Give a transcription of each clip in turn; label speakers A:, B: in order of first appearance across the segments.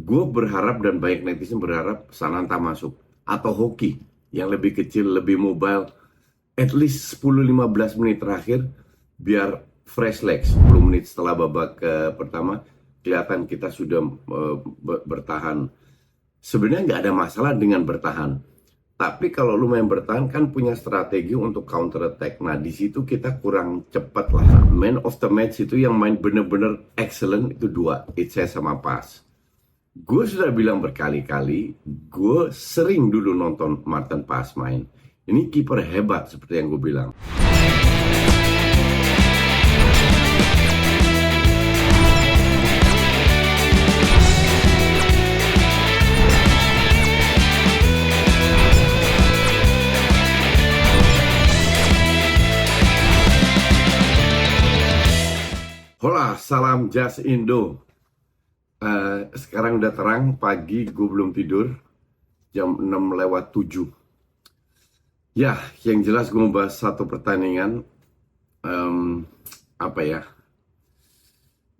A: gue berharap dan banyak netizen berharap Sananta masuk atau Hoki yang lebih kecil, lebih mobile, at least 10-15 menit terakhir biar fresh legs. 10 menit setelah babak pertama kelihatan kita sudah bertahan. Sebenarnya nggak ada masalah dengan bertahan, tapi kalau lu main bertahan kan punya strategi untuk counter attack. Nah di situ kita kurang cepat lah. Man of the match itu yang main bener-bener excellent itu dua, Itse sama Pas. Gue sudah bilang berkali-kali, gue sering dulu nonton Martin Pas main. Ini kiper hebat seperti yang gue bilang. Hola, salam Jas Indo. Sekarang udah terang, pagi gue belum tidur, jam 6:07. Ya, yang jelas gue mau bahas satu pertandingan. Apa ya,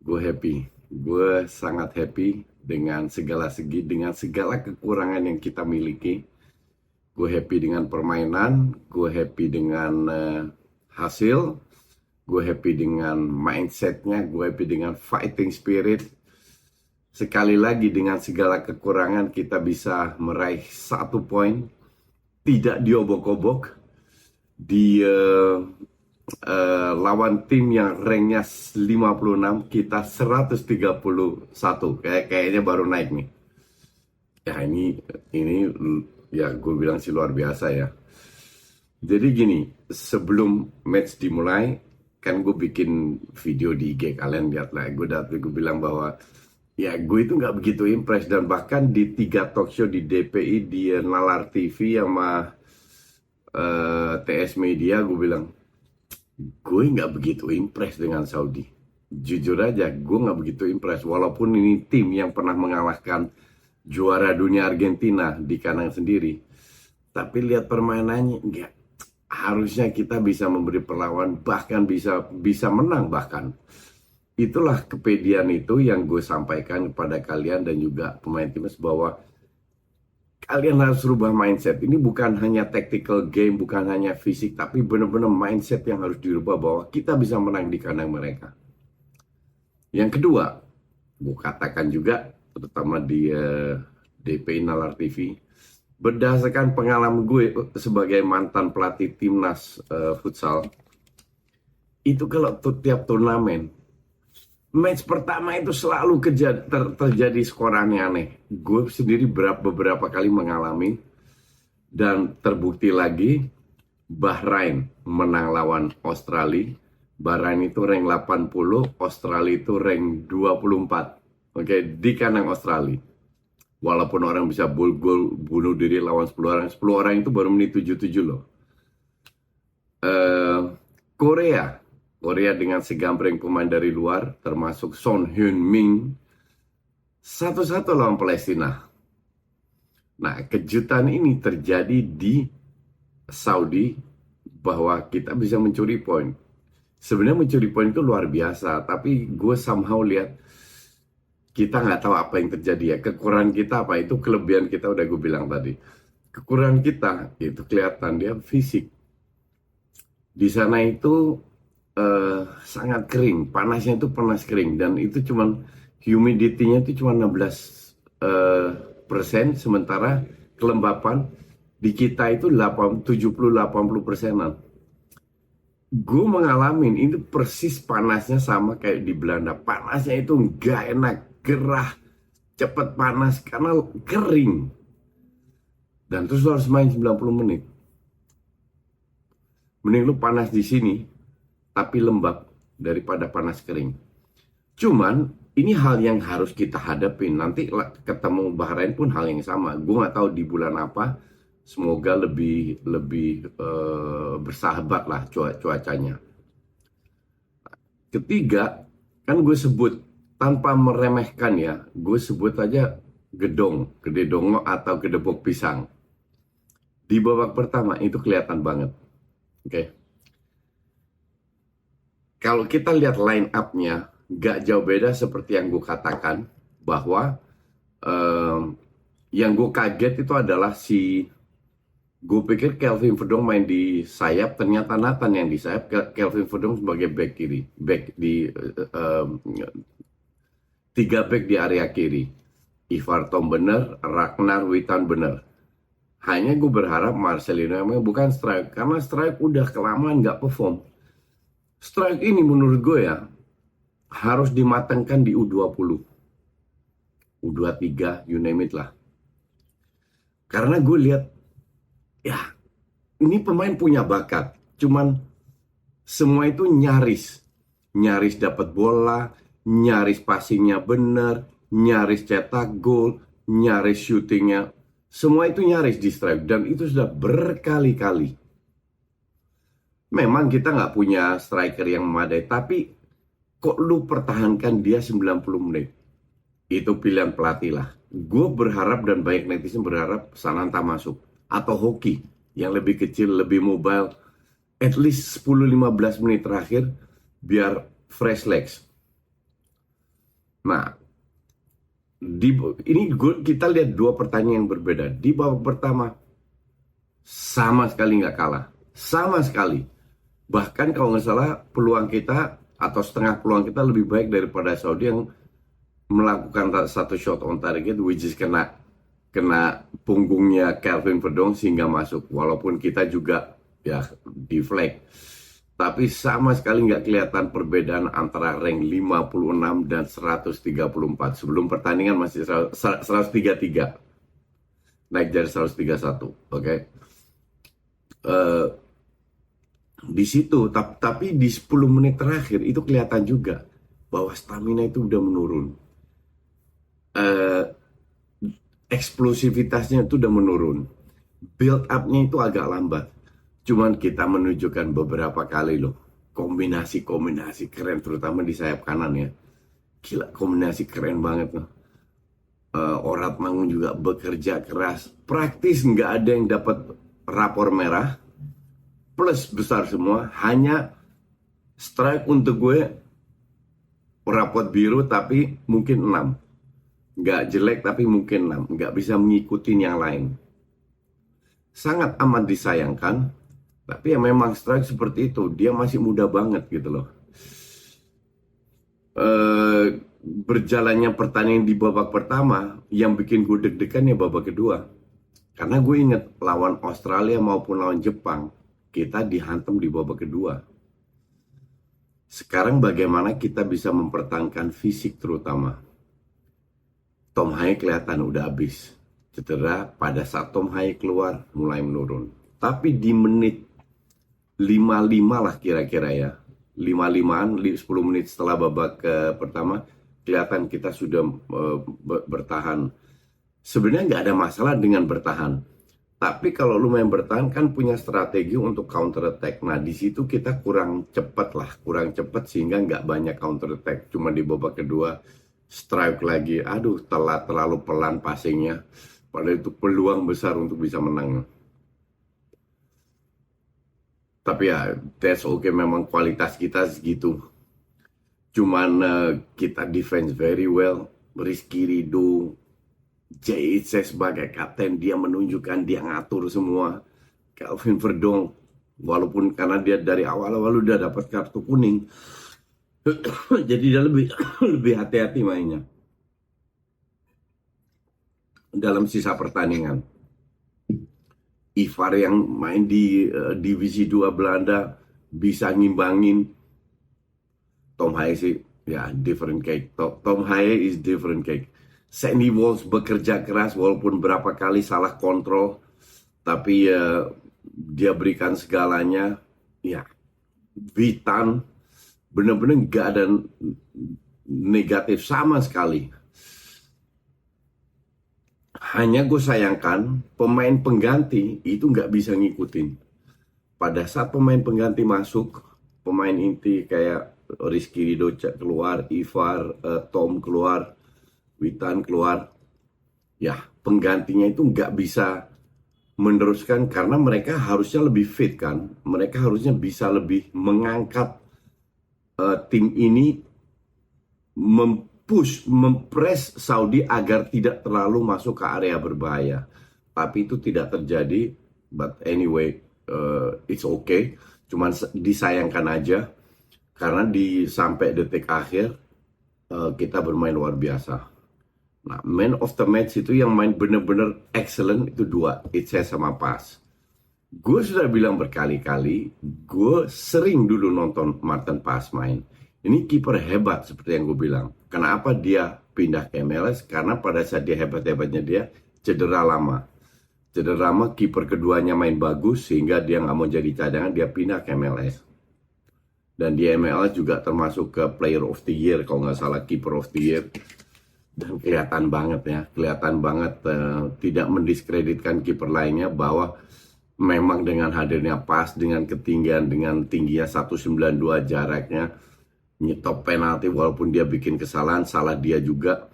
A: gue happy. Gue sangat happy dengan segala segi, dengan segala kekurangan yang kita miliki. Gue happy dengan permainan, gue happy dengan hasil, gue happy dengan mindsetnya, gue happy dengan fighting spirit. Sekali lagi dengan segala kekurangan kita bisa meraih 1 poin, tidak diobok-obok di lawan tim yang ranknya 56, kita 131. Kayaknya baru naik nih. Ya ini ya gue bilang sih luar biasa ya. Jadi gini, sebelum match dimulai kan gue bikin video di IG, kalian lihat lah. Gue bilang bahwa ya gue itu nggak begitu impress, dan bahkan di 3 talk show di DPI, di Nalar TV sama TS Media, gue bilang gue nggak begitu impress dengan Saudi. Jujur aja, gue nggak begitu impress. Walaupun ini tim yang pernah mengalahkan juara dunia Argentina di kandang sendiri, tapi lihat permainannya, enggak. Harusnya kita bisa memberi perlawanan, bahkan bisa menang bahkan. Itulah kepedean itu yang gue sampaikan kepada kalian dan juga pemain timnas, bahwa kalian harus rubah mindset. Ini bukan hanya tactical game, bukan hanya fisik, tapi benar-benar mindset yang harus dirubah bahwa kita bisa menang di kandang mereka. Yang kedua, gue katakan juga, terutama di DPI Nalar TV, berdasarkan pengalaman gue sebagai mantan pelatih timnas futsal, itu kalau tiap turnamen, match pertama itu selalu terjadi skor aneh-aneh. Gue sendiri beberapa kali mengalami, dan terbukti lagi Bahrain menang lawan Australia. Bahrain itu rank 80, Australia itu rank 24. Oke, di kandang Australia. Walaupun orang bisa gol bunuh diri lawan 10 orang. 10 orang itu baru menit 77 loh. Korea dengan segambreng pemain dari luar, termasuk Son Heung-min, 1-1 lawan Palestina. Nah, kejutan ini terjadi di Saudi, bahwa kita bisa mencuri poin. Sebenarnya mencuri poin itu luar biasa, tapi gue somehow lihat kita nggak tahu apa yang terjadi ya. Kekurangan kita apa? Itu kelebihan kita udah gue bilang tadi. Kekurangan kita itu kelihatan, dia fisik. Di sana itu sangat kering, panasnya itu panas kering, dan itu cuman humidity-nya itu cuma 16%, sementara kelembapan di kita itu 70-80%. Gue mengalami ini persis panasnya sama kayak di Belanda. Panasnya itu nggak enak, gerah, cepet panas karena kering. Dan terus lo harus main 90 menit. Mending lu panas di sini tapi lembab daripada panas kering. Cuman ini hal yang harus kita hadapin. Nanti ketemu Bahrain pun hal yang sama. Gue nggak tahu di bulan apa. Semoga lebih bersahabat lah cuacanya. Ketiga, kan gue sebut tanpa meremehkan ya, gue sebut aja Gede Dongo atau Gedebok Pisang. Di babak pertama itu kelihatan banget. Oke. Kalau kita lihat line up-nya, gak jauh beda seperti yang gue katakan, bahwa Eh, yang gue kaget itu adalah gue pikir Kelvin Verdong main di sayap, ternyata Nathan yang di sayap, Kelvin Verdong sebagai back kiri, back di tiga back di area kiri. Ivar Tom bener, Ragnar Witan bener. Hanya gue berharap Marcelino emang bukan strike, karena strike udah kelamaan nggak perform. Strike ini menurut gue ya harus dimatangkan di U20, U23, you name it lah. Karena gue lihat ya ini pemain punya bakat, cuman semua itu nyaris dapat bola, nyaris passingnya benar, nyaris cetak gol, nyaris shootingnya, semua itu nyaris di strike dan itu sudah berkali-kali. Memang kita nggak punya striker yang memadai, tapi kok lu pertahankan dia 90 menit? Itu pilihan pelatih lah. Gue berharap dan banyak netizen berharap Sananta masuk. Atau Hoki yang lebih kecil, lebih mobile. At least 10-15 menit terakhir biar fresh legs. Nah, kita lihat dua pertandingan yang berbeda. Di babak pertama, sama sekali nggak kalah. Sama sekali. Bahkan kalau nggak salah peluang kita atau setengah peluang kita lebih baik daripada Saudi yang melakukan satu shot on target which is kena punggungnya Kelvin Verdong sehingga masuk. Walaupun kita juga ya deflect. Tapi sama sekali nggak kelihatan perbedaan antara rank 56 dan 134. Sebelum pertandingan masih 133. Naik dari 131. Oke. Di situ, tapi di 10 menit terakhir itu kelihatan juga bahwa stamina itu udah menurun. Eksplosivitasnya itu udah menurun. Build up-nya itu agak lambat. Cuman kita menunjukkan beberapa kali loh. Kombinasi keren, terutama di sayap kanan ya. Gila, kombinasi keren banget loh. Orat Mangun juga bekerja keras. Praktis nggak ada yang dapat rapor merah. Plus besar semua. Hanya strike untuk gue rapot biru tapi mungkin 6. Nggak jelek tapi mungkin 6. Nggak bisa mengikuti yang lain. Sangat amat disayangkan. Tapi ya memang strike seperti itu. Dia masih muda banget gitu loh. Berjalannya pertandingan di babak pertama, yang bikin gue deg-degan ya babak kedua. Karena gue inget lawan Australia maupun lawan Jepang, kita dihantam di babak kedua. Sekarang bagaimana kita bisa mempertahankan fisik terutama. Tom Haye kelihatan udah habis. Cedera pada saat Tom Haye keluar mulai menurun. Tapi di menit 55 lah kira-kira ya. 55-an, 10 menit setelah babak pertama, kelihatan kita sudah bertahan. Sebenarnya nggak ada masalah dengan bertahan. Tapi kalau lu main bertahan kan punya strategi untuk counter attack. Nah di situ kita kurang cepat sehingga nggak banyak counter attack. Cuma di babak kedua strike lagi, aduh terlalu pelan passingnya. Padahal itu peluang besar untuk bisa menang. Tapi ya that's okay, memang kualitas kita segitu. Cuman kita defense very well. Rizky Ridho, JIC sebagai kapten, dia menunjukkan, dia ngatur semua. Kelvin Verdong, walaupun karena dia dari awal-awal udah dapat kartu kuning, jadi dia lebih hati-hati mainnya dalam sisa pertandingan. Ivar yang main di divisi 2 Belanda bisa ngimbangin. Tom Haye sih ya different cake. Tom Haye is different cake. Sandy Walsh bekerja keras walaupun berapa kali salah kontrol, tapi dia berikan segalanya. Ya, Witan benar-benar nggak ada negatif sama sekali. Hanya gue sayangkan pemain pengganti itu nggak bisa ngikutin. Pada saat pemain pengganti masuk, pemain inti kayak Rizky Ridho keluar, Ivar, Tom keluar, Witan keluar, ya penggantinya itu nggak bisa meneruskan karena mereka harusnya lebih fit kan, mereka harusnya bisa lebih mengangkat tim ini push, mempres Saudi agar tidak terlalu masuk ke area berbahaya. Tapi itu tidak terjadi. But anyway, it's okay. Cuman disayangkan aja karena sampai detik akhir kita bermain luar biasa. Nah, man of the match itu yang main bener-bener excellent itu dua, Itse sama Pas. Gue sudah bilang berkali-kali, gue sering dulu nonton Martin Pas main. Ini kiper hebat seperti yang gue bilang. Kenapa dia pindah ke MLS? Karena pada saat dia hebat-hebatnya dia cedera lama. Cedera lama, kiper keduanya main bagus sehingga dia nggak mau jadi cadangan, dia pindah ke MLS. Dan di MLS juga termasuk ke Player of the Year, kalau nggak salah Keeper of the Year. Dan kelihatan banget ya, kelihatan banget tidak mendiskreditkan kiper lainnya bahwa memang dengan hadirnya Pas, dengan ketinggian, dengan tingginya 192 jaraknya, nyetop penalti walaupun dia bikin kesalahan, salah dia juga.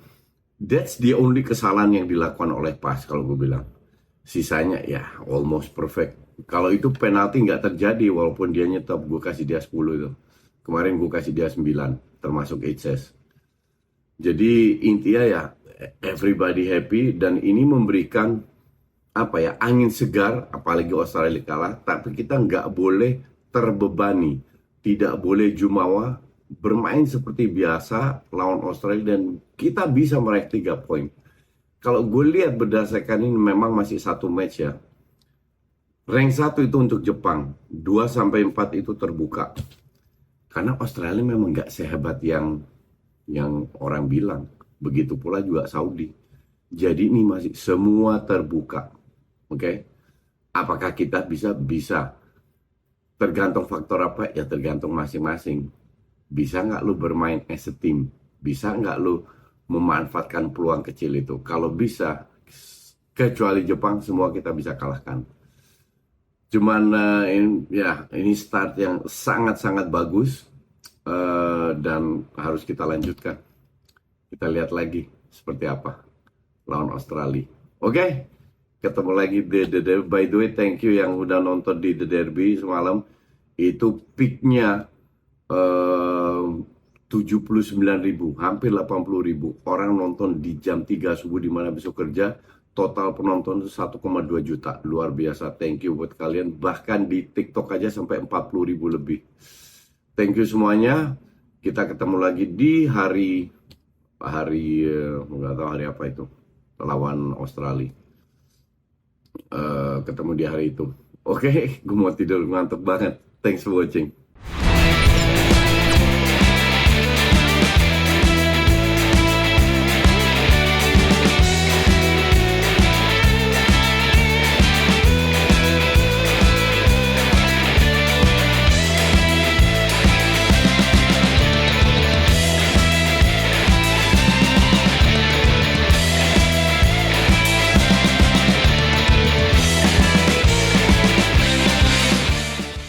A: That's the only kesalahan yang dilakukan oleh Pas kalau gue bilang. Sisanya ya almost perfect. Kalau itu penalti nggak terjadi walaupun dia nyetop, gue kasih dia 10 itu. Kemarin gue kasih dia 9, termasuk Itses. Jadi intinya ya everybody happy dan ini memberikan apa ya angin segar, apalagi Australia kalah, tapi kita nggak boleh terbebani, tidak boleh jumawa, bermain seperti biasa lawan Australia dan kita bisa meraih 3 poin. Kalau gue lihat berdasarkan ini memang masih satu match ya. Rank 1 itu untuk Jepang, 2-4 itu terbuka. Karena Australia memang nggak sehebat yang orang bilang. Begitu pula juga Saudi. Jadi ini masih semua terbuka. Oke? Apakah kita bisa? Bisa. Tergantung faktor apa? Ya tergantung masing-masing. Bisa nggak lu bermain as a team? Bisa nggak lu memanfaatkan peluang kecil itu? Kalau bisa, kecuali Jepang, semua kita bisa kalahkan. Cuman ini start yang sangat-sangat bagus dan harus kita lanjutkan. Kita lihat lagi seperti apa lawan Australia. Oke, ketemu lagi di The Derby. By the way, thank you yang udah nonton di The Derby semalam. Itu peaknya 79.000, hampir 80.000 orang nonton di jam 3 subuh di mana besok kerja. Total penonton itu 1,2 juta. Luar biasa. Thank you buat kalian. Bahkan di TikTok aja sampai 40.000 lebih. Thank you semuanya. Kita ketemu lagi di hari nggak tahu hari apa itu. Lawan Australia. Ketemu di hari itu. Oke, gue mau tidur ngantuk banget. Thanks for watching.